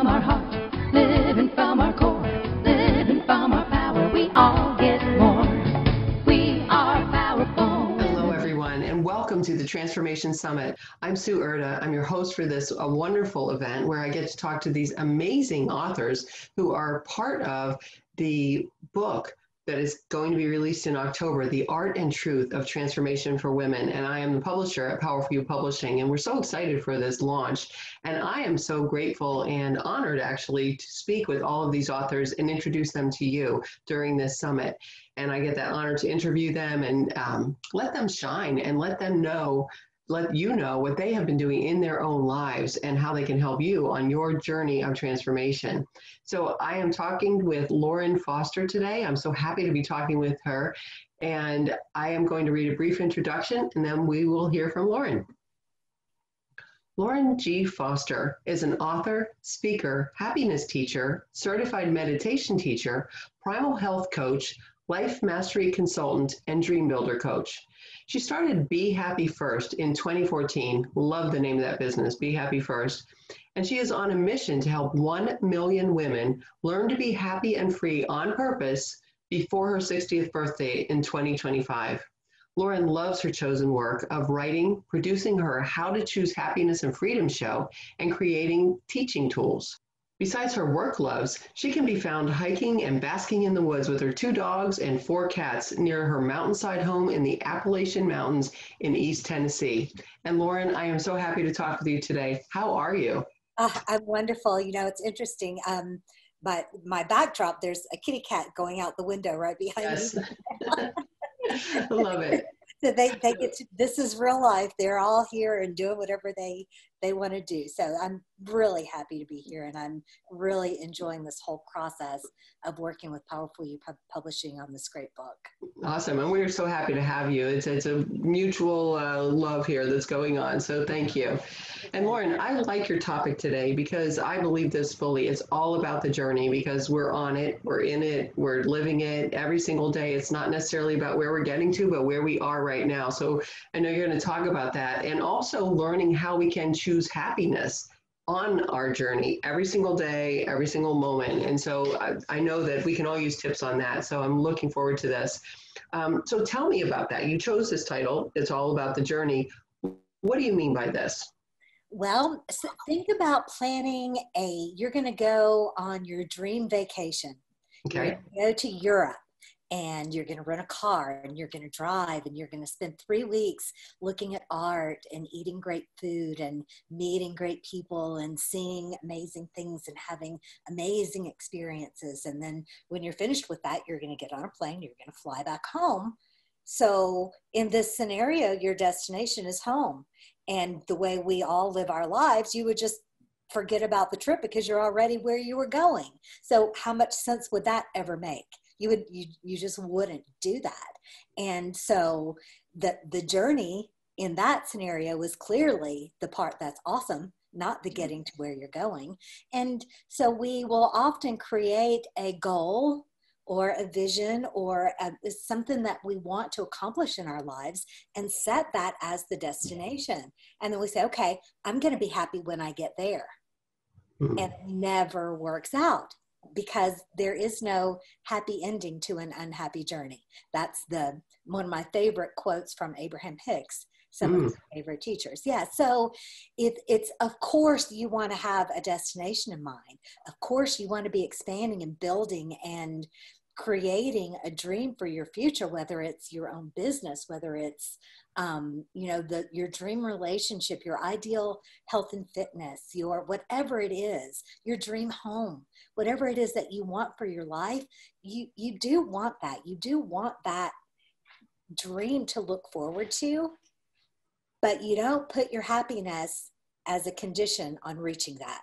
from our heart, living from our core, living from our power. We all get more. We are powerful. Hello, everyone, and welcome to the Transformation Summit. I'm Sue Erda. I'm your host for this wonderful event where I get to talk to these amazing authors who are part of the book that is going to be released in October, The Art and Truth of Transformation for Women. And I am the publisher at Power for You Publishing, and we're so excited for this launch. And I am so grateful and honored, actually, to speak with all of these authors and introduce them to you during this summit. And I get that honor to interview them and let them shine and let you know what they have been doing in their own lives and how they can help you on your journey of transformation. So I am talking with Lauren Foster today. I'm so happy to be talking with her. And I am going to read a brief introduction and then we will hear from Lauren. Lauren G. Foster is an author, speaker, happiness teacher, certified meditation teacher, primal health coach, life mastery consultant, and dream builder coach. She started Be Happy First in 2014. Love the name of that business, Be Happy First. And she is on a mission to help 1 million women learn to be happy and free on purpose before her 60th birthday in 2025. Lauren loves her chosen work of writing, producing her How to Choose Happiness and Freedom show, and creating teaching tools. Besides her work loves, she can be found hiking and basking in the woods with her 2 dogs and 4 cats near her mountainside home in the Appalachian Mountains in East Tennessee. And Lauren, I am so happy to talk with you today. How are you? I'm wonderful. You know, it's interesting. But my backdrop, there's a kitty cat going out the window right behind me. I love it. So they get to, this is real life. They're all here and doing whatever they want to do. So I'm really happy to be here, and I'm really enjoying this whole process of working with Power for You Publishing on this great book. Awesome. And we're so happy to have you. It's a mutual love here that's going on. So thank you. And Lauren, I like your topic today because I believe this fully. It's all about the journey because we're on it, we're in it, we're living it every single day. It's not necessarily about where we're getting to, but where we are right now. So I know you're going to talk about that, and also learning how we can choose happiness on our journey every single day, every single moment. And so I know that we can all use tips on that. So I'm looking forward to this. So tell me about that. You chose this title. It's all about the journey. What do you mean by this? Well, so think about planning you're going to go on your dream vacation. Okay. You're going to go to Europe, and you're going to rent a car, and you're going to drive, and you're going to spend 3 weeks looking at art and eating great food and meeting great people and seeing amazing things and having amazing experiences. And then when you're finished with that, you're going to get on a plane, you're going to fly back home. So in this scenario, your destination is home. And the way we all live our lives, you would just forget about the trip because you're already where you were going. So how much sense would that ever make? You just wouldn't do that. And so the journey in that scenario is clearly the part that's awesome, not the getting to where you're going. And so we will often create a goal or a vision or something that we want to accomplish in our lives and set that as the destination. And then we say, okay, I'm going to be happy when I get there. And it never works out because there is no happy ending to an unhappy journey. That's one of my favorite quotes from Abraham Hicks, some of my favorite teachers. Yeah. So it's, of course, you want to have a destination in mind. Of course, you want to be expanding and building and creating a dream for your future, whether it's your own business, whether it's, your dream relationship, your ideal health and fitness, your whatever it is, your dream home, whatever it is that you want for your life, you do want that. You do want that dream to look forward to, but you don't put your happiness as a condition on reaching that.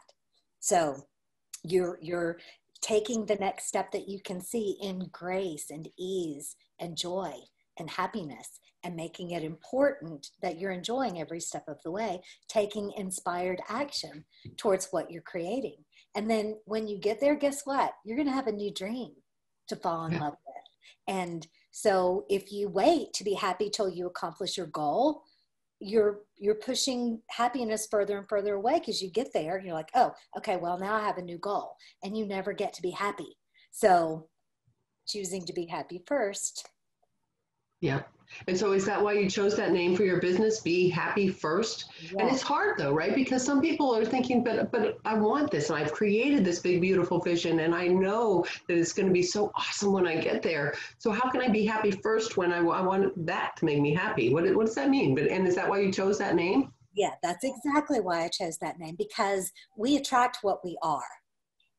So you're taking the next step that you can see in grace and ease and joy and happiness, and making it important that you're enjoying every step of the way, taking inspired action towards what you're creating. And then when you get there, guess what? You're going to have a new dream to fall in love with. And so if you wait to be happy till you accomplish your goal, you're pushing happiness further and further away, because you get there and you're like, oh, okay, well, now I have a new goal, and you never get to be happy. So choosing to be happy first. Yeah. And so is that why you chose that name for your business, Be Happy First? Yeah. And it's hard though, right? Because some people are thinking, but I want this, and I've created this big, beautiful vision, and I know that it's going to be so awesome when I get there. So how can I be happy first when I want that to make me happy? What does that mean? And is that why you chose that name? Yeah, that's exactly why I chose that name, because we attract what we are.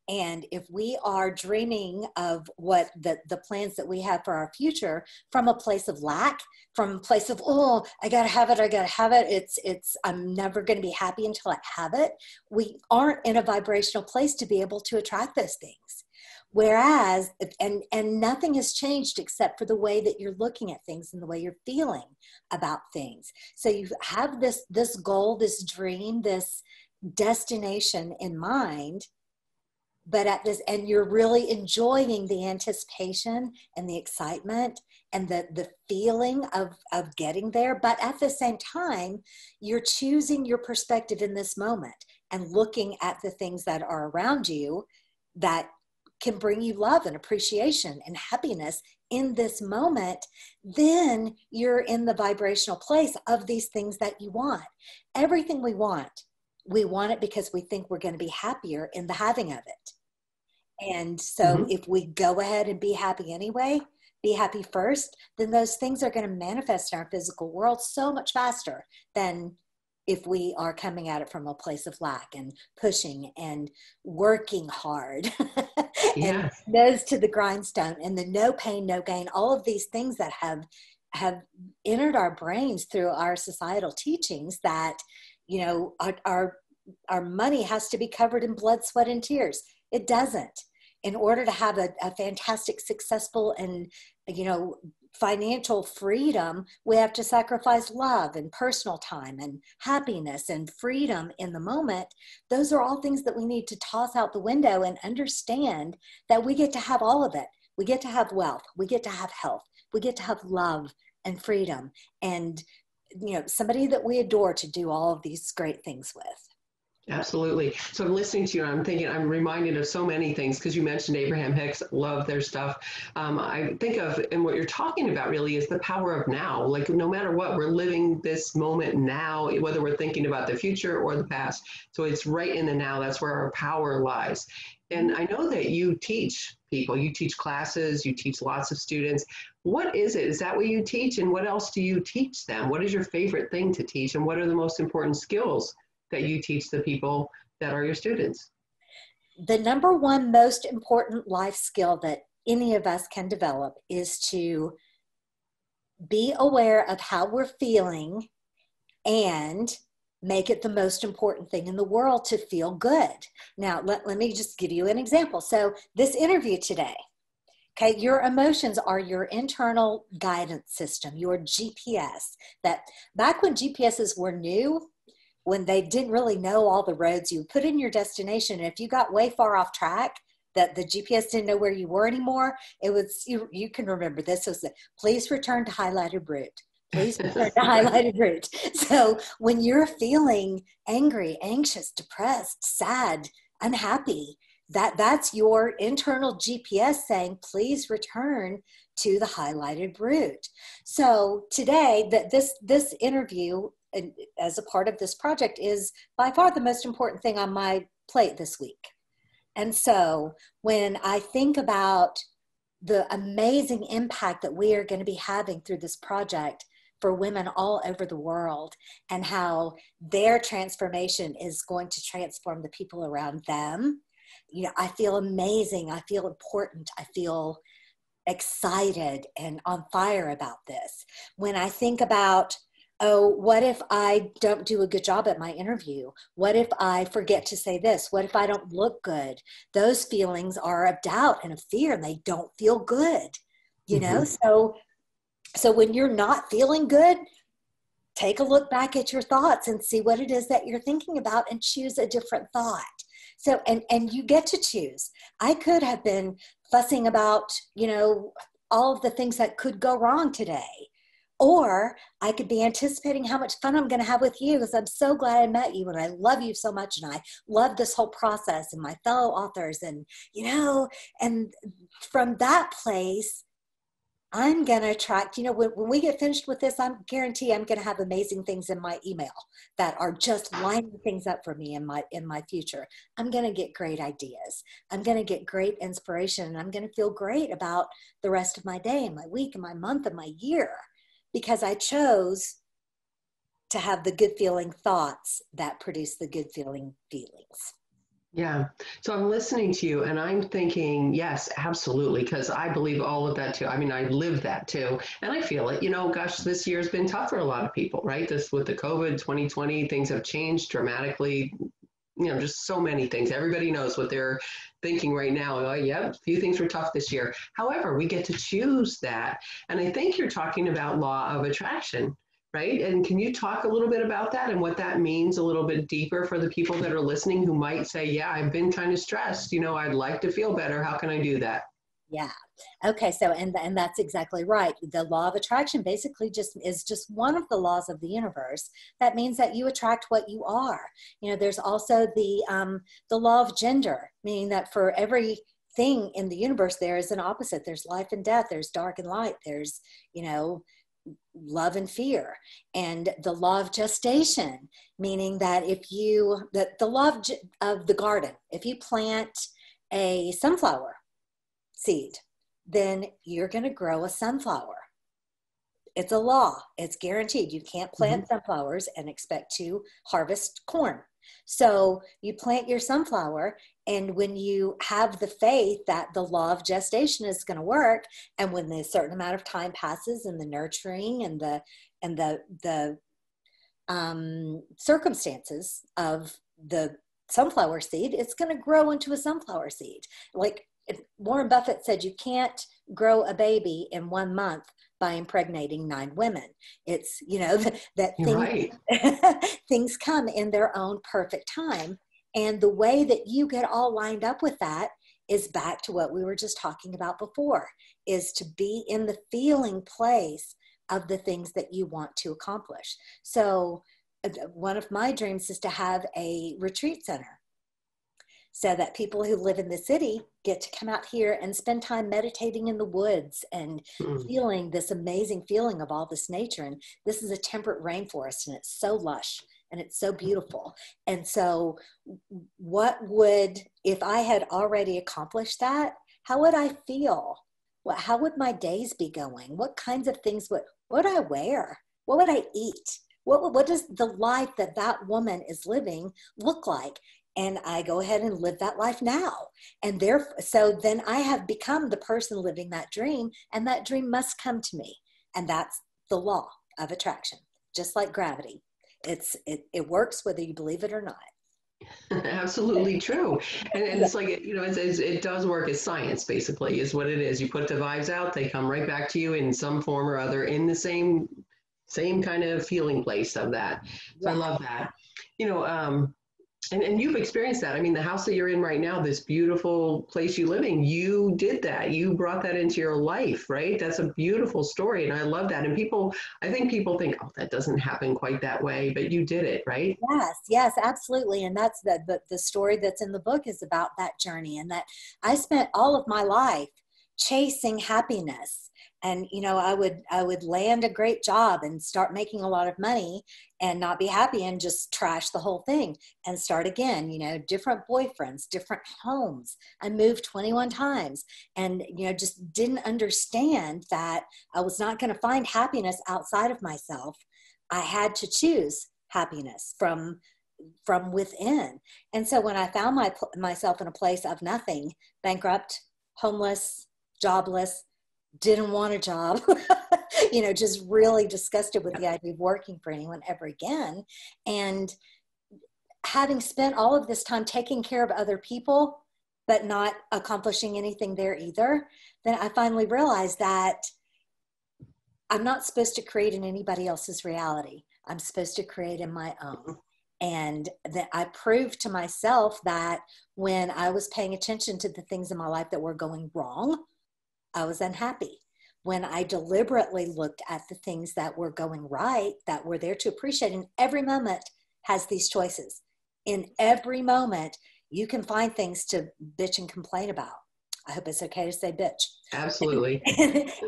And if we are dreaming of what the plans that we have for our future from a place of lack, from a place of, oh, I got to have it. I'm never going to be happy until I have it. We aren't in a vibrational place to be able to attract those things. Whereas, and nothing has changed except for the way that you're looking at things and the way you're feeling about things. So you have this goal, this dream, this destination in mind, but and you're really enjoying the anticipation and the excitement and the feeling of getting there. But at the same time, you're choosing your perspective in this moment and looking at the things that are around you that can bring you love and appreciation and happiness in this moment. Then you're in the vibrational place of these things that you want. Everything we want it because we think we're going to be happier in the having of it. And so if we go ahead and be happy anyway, be happy first, then those things are going to manifest in our physical world so much faster than if we are coming at it from a place of lack and pushing and working hard. And nose to the grindstone, and the no pain, no gain, all of these things that have entered our brains through our societal teachings that, our money has to be covered in blood, sweat, and tears. It doesn't. In order to have a fantastic, successful, and, financial freedom, we have to sacrifice love and personal time and happiness and freedom in the moment. Those are all things that we need to toss out the window and understand that we get to have all of it. We get to have wealth. We get to have health. We get to have love and freedom and, somebody that we adore to do all of these great things with. Absolutely. So I'm listening to you, and I'm reminded of so many things, because you mentioned Abraham Hicks, love their stuff. I think of, and what you're talking about really is the power of now. Like, no matter what, we're living this moment now, whether we're thinking about the future or the past. So it's right in the now. That's where our power lies. And I know that you teach people, you teach classes, you teach lots of students. What is it? Is that what you teach? And what else do you teach them? What is your favorite thing to teach? And what are the most important skills that you teach the people that are your students? The number one most important life skill that any of us can develop is to be aware of how we're feeling and make it the most important thing in the world to feel good. Now, let me just give you an example. So this interview today, okay, your emotions are your internal guidance system, your GPS. That back when GPSs were new, when they didn't really know all the roads, you put in your destination, and if you got way far off track, that the GPS didn't know where you were anymore, it was, you can remember this, was that, please return to highlighted route. Please return to highlighted route. So when you're feeling angry, anxious, depressed, sad, unhappy, that's your internal GPS saying, please return to the highlighted route. So today, this interview, as a part of this project, is by far the most important thing on my plate this week. And so when I think about the amazing impact that we are going to be having through this project for women all over the world, and how their transformation is going to transform the people around them, I feel amazing. I feel important. I feel excited and on fire about this. When I think about, oh, what if I don't do a good job at my interview? What if I forget to say this? What if I don't look good? Those feelings are of doubt and of fear, and they don't feel good, know? So when you're not feeling good, take a look back at your thoughts and see what it is that you're thinking about, and choose a different thought. So, and you get to choose. I could have been fussing about, all of the things that could go wrong today. Or I could be anticipating how much fun I'm going to have with you because I'm so glad I met you and I love you so much and I love this whole process and my fellow authors and, and from that place, I'm going to attract, when we get finished with this, I'm guarantee I'm going to have amazing things in my email that are just lining things up for me in my future. I'm going to get great ideas. I'm going to get great inspiration and I'm going to feel great about the rest of my day and my week and my month and my year because I chose to have the good feeling thoughts that produce the good feeling feelings. Yeah. So I'm listening to you and I'm thinking, yes, absolutely. Because I believe all of that too. I mean, I live that too. And I feel it, gosh, this year has been tough for a lot of people, right? This with the COVID 2020, things have changed dramatically, just so many things. Everybody knows what they're thinking right now. Oh, yeah, a few things were tough this year. However, we get to choose that. And I think you're talking about law of attraction. Right? And can you talk a little bit about that and what that means a little bit deeper for the people that are listening who might say, yeah, I've been kind of stressed, I'd like to feel better. How can I do that? Yeah. Okay. So, and that's exactly right. The law of attraction basically is just one of the laws of the universe. That means that you attract what you are. There's also the law of gender, meaning that for every thing in the universe, there is an opposite. There's life and death. There's dark and light. There's, love and fear. And the law of gestation, meaning that the law of the garden, if you plant a sunflower seed, then you're going to grow a sunflower. It's a law. It's guaranteed. You can't plant sunflowers and expect to harvest corn. So you plant your sunflower, and when you have the faith that the law of gestation is going to work, and when a certain amount of time passes and the nurturing and the circumstances of the sunflower seed, it's going to grow into a sunflower seed. Like Warren Buffett said, you can't grow a baby in 1 month by impregnating 9 women. It's, that things, Right. things come in their own perfect time. And the way that you get all lined up with that is back to what we were just talking about before, is to be in the feeling place of the things that you want to accomplish. So one of my dreams is to have a retreat center so that people who live in the city get to come out here and spend time meditating in the woods and feeling this amazing feeling of all this nature. And this is a temperate rainforest, and it's so lush and it's so beautiful. And so if I had already accomplished that, how would I feel? How would my days be going? What kinds of things what would I wear? What would I eat? What does the life that woman is living look like? And I go ahead and live that life now. And so then I have become the person living that dream, and that dream must come to me. And that's the law of attraction, just like gravity. It works whether you believe it or not. Absolutely true. And it's like, it does work as science, basically, is what it is. You put the vibes out, they come right back to you in some form or other in the same kind of feeling place of that. So I love that. And you've experienced that. I mean, the house that you're in right now, this beautiful place you live in, you did that. You brought that into your life, right? That's a beautiful story. And I love that. And I think people think, oh, that doesn't happen quite that way, but you did it, right? Yes, absolutely. And that's the story that's in the book is about that journey, and that I spent all of my life chasing happiness. And, I would land a great job and start making a lot of money and not be happy and just trash the whole thing and start again, different boyfriends, different homes. I moved 21 times and, just didn't understand that I was not going to find happiness outside of myself. I had to choose happiness from within. And so when I found myself in a place of nothing, bankrupt, homeless, jobless, didn't want a job, just really disgusted with the idea of working for anyone ever again. And having spent all of this time taking care of other people, but not accomplishing anything there either, then I finally realized that I'm not supposed to create in anybody else's reality. I'm supposed to create in my own. And that I proved to myself that when I was paying attention to the things in my life that were going wrong, I was unhappy. when I deliberately looked at the things that were going right, that were there to appreciate. And every moment has these choices. In every moment, you can find things to bitch and complain about. I hope it's okay to say bitch. Absolutely.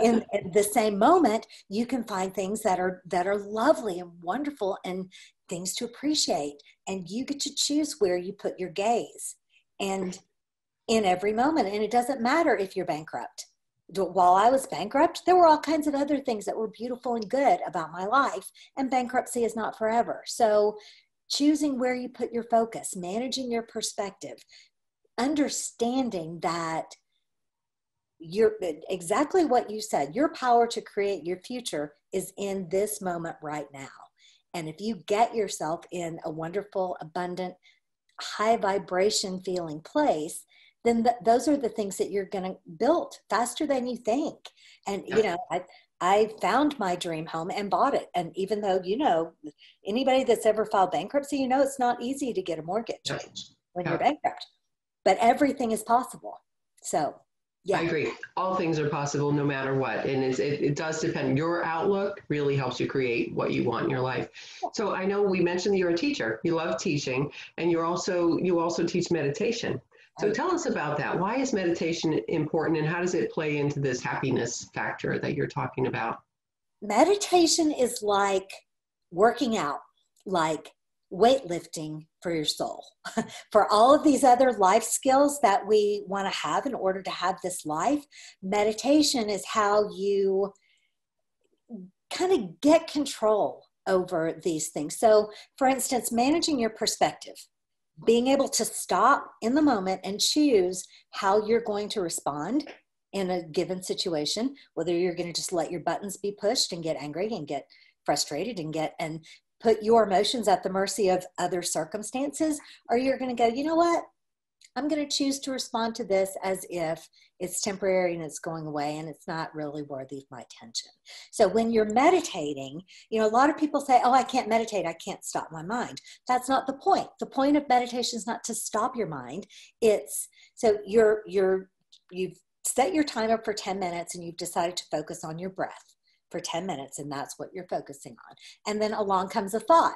In the same moment, you can find things that are lovely and wonderful and things to appreciate. And you get to choose where you put your gaze. And in every moment, and it doesn't matter if you're bankrupt. While I was bankrupt, there were all kinds of other things that were beautiful and good about my life, and bankruptcy is not forever. So choosing where you put your focus, managing your perspective, understanding that you're exactly what you said, your power to create your future is in this moment right now. And if you get yourself in a wonderful, abundant, high vibration feeling place, then those are the things that you're going to build faster than you think. And, you know, I found my dream home and bought it. And even though, you know, anybody that's ever filed bankruptcy, you know, it's not easy to get a mortgage when you're bankrupt, but everything is possible. So, yeah. I agree. All things are possible no matter what. And it does depend. Your outlook really helps you create what you want in your life. So I know we mentioned that you're a teacher. You love teaching, and you also teach meditation. So tell us about that. Why is meditation important, and how does it play into this happiness factor that you're talking about? Meditation is like working out, like weightlifting for your soul. For all of these other life skills that we want to have in order to have this life, meditation is how you kind of get control over these things. So, for instance, managing your perspective. Being able to stop in the moment and choose how you're going to respond in a given situation, whether you're going to just let your buttons be pushed and get angry and get frustrated and put your emotions at the mercy of other circumstances, or you're going to go, you know what? I'm going to choose to respond to this as if it's temporary and it's going away and it's not really worthy of my attention. So when you're meditating, you know, a lot of people say, oh, I can't meditate. I can't stop my mind. That's not the point. The point of meditation is not to stop your mind. It's so you've set your time up for 10 minutes and you've decided to focus on your breath for 10 minutes, and that's what you're focusing on. And then along comes a thought.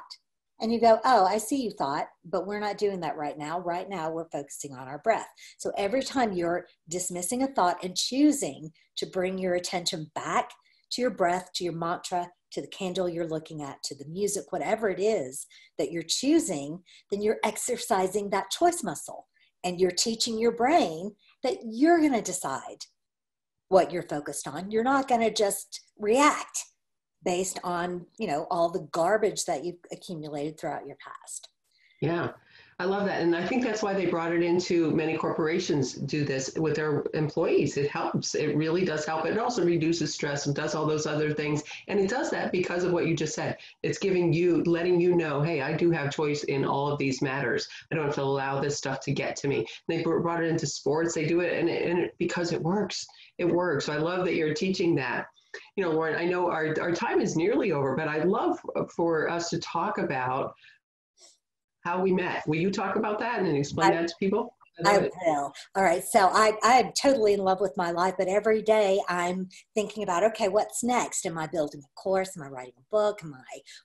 And you go, oh, I see you thought, but we're not doing that right now. Right now, we're focusing on our breath. So every time you're dismissing a thought and choosing to bring your attention back to your breath, to your mantra, to the candle you're looking at, to the music, whatever it is that you're choosing, then you're exercising that choice muscle. And you're teaching your brain that you're going to decide what you're focused on. You're not going to just react based on, you know, all the garbage that you've accumulated throughout your past. Yeah, I love that. And I think that's why they brought it into many corporations do this with their employees. It helps. It really does help. It also reduces stress and does all those other things. And it does that because of what you just said. It's letting you know, hey, I do have choice in all of these matters. I don't have to allow this stuff to get to me. They brought it into sports. They do it, and because it works. It works. So I love that you're teaching that. You know, Lauren, I know our time is nearly over, but I'd love for us to talk about how we met. Will you talk about that and explain that to people? I will. All right. So I'm totally in love with my life, but every day I'm thinking about, okay, what's next? Am I building a course? Am I writing a book?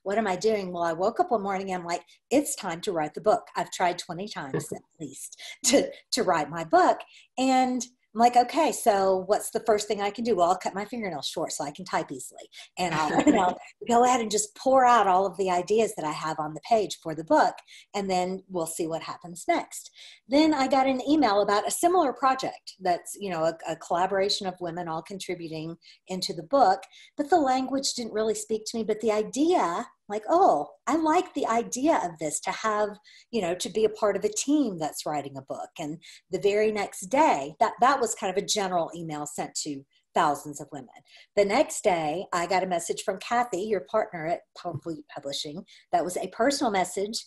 What am I doing? Well, I woke up one morning and I'm like, it's time to write the book. I've tried 20 times at least to write my book. And I'm like, okay, so what's the first thing I can do? Well, I'll cut my fingernails short so I can type easily. And I'll go ahead and just pour out all of the ideas that I have on the page for the book, and then we'll see what happens next. Then I got an email about a similar project that's, you know, a collaboration of women all contributing into the book, but the language didn't really speak to me, but the idea, like, oh, I like the idea of this, to have, you know, to be a part of a team that's writing a book. And the very next day, that was kind of a general email sent to thousands of women. The next day, I got a message from Kathy, your partner at Powerful Publishing, that was a personal message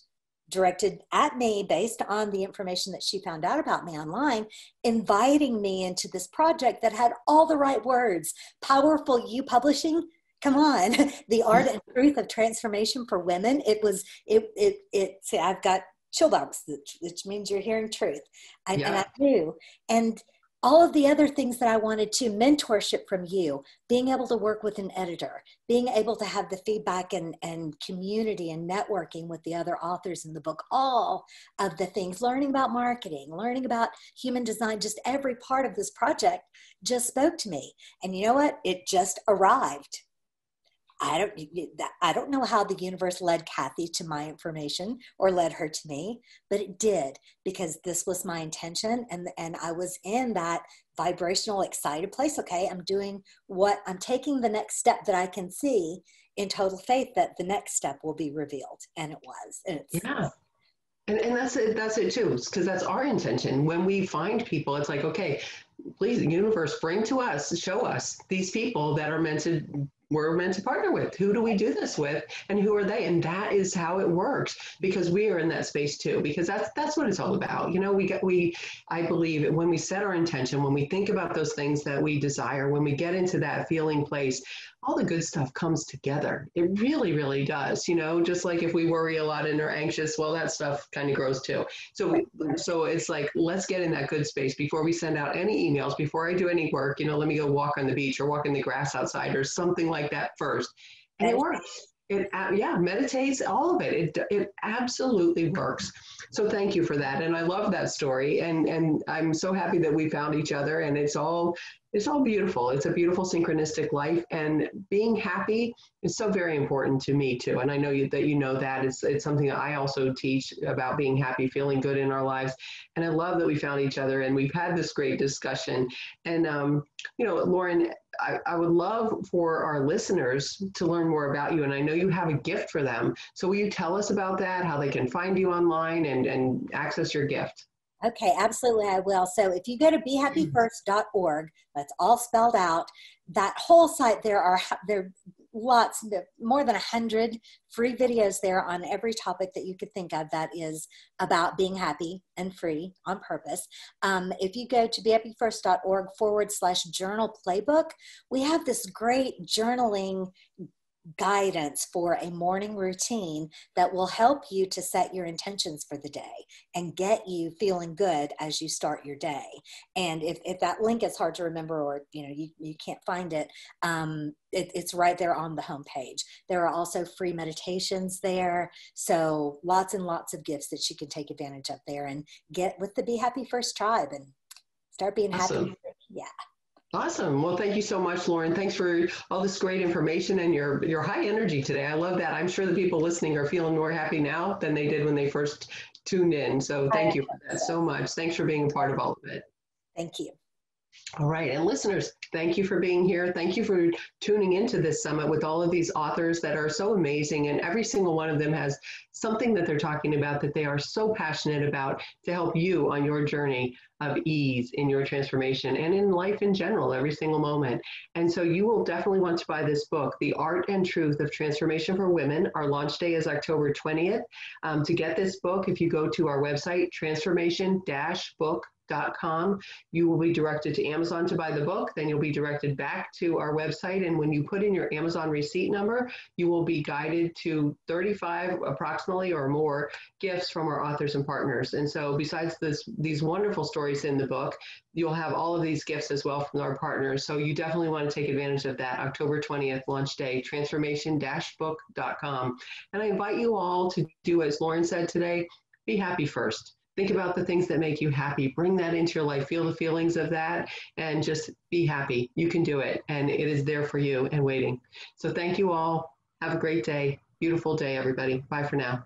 directed at me based on the information that she found out about me online, inviting me into this project that had all the right words. Powerful You Publishing. Come on, the art and truth of transformation for women. See, I've got chill bumps, which means you're hearing truth. And I do. And all of the other things that I wanted to, mentorship from you, being able to work with an editor, being able to have the feedback and community and networking with the other authors in the book, all of the things, learning about marketing, learning about human design, just every part of this project just spoke to me. And you know what? It just arrived. I don't know how the universe led Kathy to my information or led her to me, but it did, because this was my intention. And I was in that vibrational, excited place. Okay, I'm taking the next step that I can see, in total faith that the next step will be revealed. And it was. Yeah. And that's it too, because that's our intention. When we find people, it's like, okay, please, the universe, bring to us, show us these people that we're meant to partner with. Who do we do this with, and who are they? And that is how it works, because we are in that space too, because that's what it's all about. You know, I believe when we set our intention, when we think about those things that we desire, when we get into that feeling place, all the good stuff comes together. It really, really does. You know, just like if we worry a lot and are anxious, well, that stuff kind of grows too. So it's like, let's get in that good space before we send out any emails, before I do any work. You know, let me go walk on the beach or walk in the grass outside or something like that first. And it works. Meditates, all of it. It absolutely works. So thank you for that. And I love that story. And I'm so happy that we found each other, and it's all beautiful. It's a beautiful synchronistic life, and being happy is so very important to me too. And I know that you know that it's something that I also teach about, being happy, feeling good in our lives. And I love that we found each other and we've had this great discussion. And, you know, Lauren, I would love for our listeners to learn more about you. And I know you have a gift for them. So will you tell us about that, how they can find you online and access your gift? Okay, absolutely, I will. So if you go to BeHappyFirst.org, that's all spelled out, that whole site, there are lots, more than 100 free videos there on every topic that you could think of that is about being happy and free on purpose. If you go to BeHappyFirst.org/journal playbook, we have this great journaling guidance for a morning routine that will help you to set your intentions for the day and get you feeling good as you start your day. And if that link is hard to remember, or you can't find it, it's right there on the homepage. There are also free meditations there, so lots and lots of gifts that you can take advantage of there, and get with the Be Happy First tribe and start being Awesome. happy. Yeah. Awesome. Well, thank you so much, Lauren. Thanks for all this great information and your high energy today. I love that. I'm sure the people listening are feeling more happy now than they did when they first tuned in. So thank you for that so much. Thanks for being a part of all of it. Thank you. All right. And listeners, thank you for being here. Thank you for tuning into this summit with all of these authors that are so amazing. And every single one of them has something that they're talking about that they are so passionate about to help you on your journey of ease in your transformation and in life in general, every single moment. And so you will definitely want to buy this book, The Art and Truth of Transformation for Women. Our launch day is October 20th. To get this book, if you go to our website, transformation-book.com, you will be directed to Amazon to buy the book. Then you'll be directed back to our website. And when you put in your Amazon receipt number, you will be guided to 35 approximately or more gifts from our authors and partners. And so besides these wonderful stories in the book, you'll have all of these gifts as well from our partners. So you definitely want to take advantage of that October 20th launch day, transformation-book.com. And I invite you all to do as Lauren said today, be happy first. Think about the things that make you happy. Bring that into your life. Feel the feelings of that and just be happy. You can do it. And it is there for you and waiting. So thank you all. Have a great day. Beautiful day, everybody. Bye for now.